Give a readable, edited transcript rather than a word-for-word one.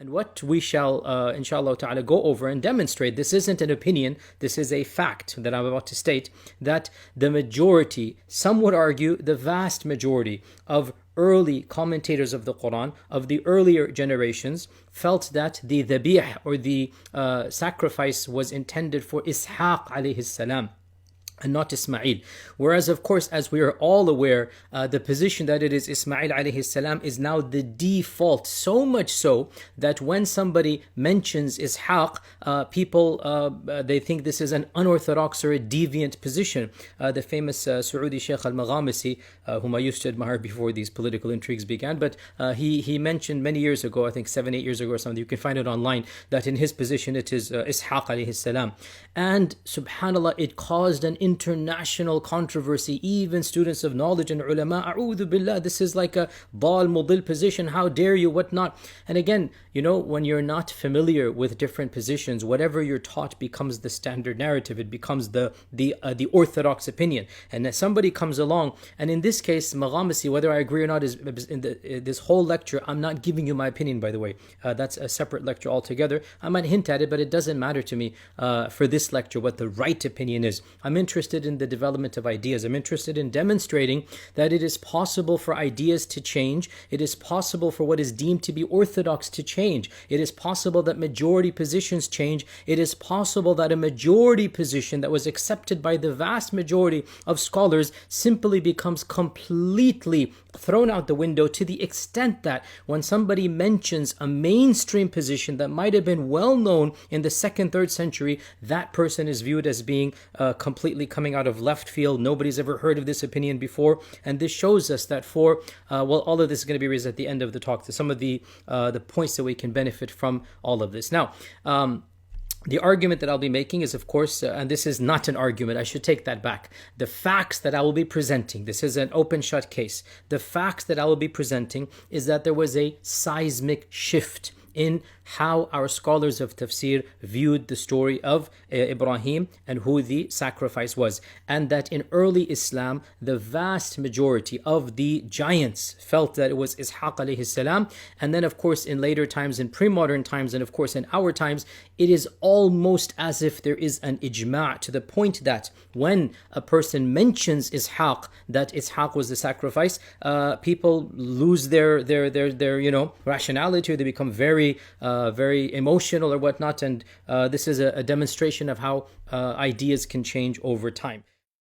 And what we shall, inshallah ta'ala, go over and demonstrate, this isn't an opinion, this is a fact that I'm about to state, that the majority, some would argue the vast majority of early commentators of the Quran, of the earlier generations, felt that the dhabih, or the sacrifice, was intended for Ishaq alayhi salam, and not Ismail. Whereas, of course, as we are all aware, the position that it is Ismail alayhi salam is now the default, so much so that when somebody mentions Ishaq, people, they think this is an unorthodox or a deviant position. The famous Saudi Sheikh al-Maghamisi, whom I used to admire before these political intrigues began, but he mentioned many years ago, I think 7-8 years ago or something, you can find it online, that in his position it is Ishaq alayhi salam. And subhanAllah, it caused an international controversy. Even students of knowledge and ulama, a'udhu billah, this is like a dal mudil position, how dare you, whatnot. And again, when you're not familiar with different positions, whatever you're taught becomes the standard narrative. It becomes the orthodox opinion. And then somebody comes along, and in this case, Maghamisi, whether I agree or not, is in this whole lecture, I'm not giving you my opinion, by the way. That's a separate lecture altogether. I might hint at it, but it doesn't matter to me for this lecture what the right opinion is. I'm interested in the development of ideas. I'm interested in demonstrating that it is possible for ideas to change. It is possible for what is deemed to be orthodox to change. It is possible that majority positions change. It is possible that a majority position that was accepted by the vast majority of scholars simply becomes completely thrown out the window, to the extent that when somebody mentions a mainstream position that might have been well known in the 2nd, 3rd century, that person is viewed as being completely coming out of left field. Nobody's ever heard of this opinion before. And this shows us that all of this is going to be raised at the end of the talk, to some of the points that we can benefit from all of this. Now, the argument that I'll be making is, of course, and this is not an argument, I should take that back. The facts that I will be presenting, this is an open-shut case. The facts that I will be presenting is that there was a seismic shift in how our scholars of tafsir viewed the story of Ibrahim and who the sacrifice was. And that in early Islam, the vast majority of the giants felt that it was Ishaq alayhi salam. And then, of course, in later times, in pre-modern times, and of course in our times, it is almost as if there is an ijma', to the point that when a person mentions Ishaq, that Ishaq was the sacrifice, people lose their rationality, or they become very emotional or whatnot. And this is a demonstration of how ideas can change over time.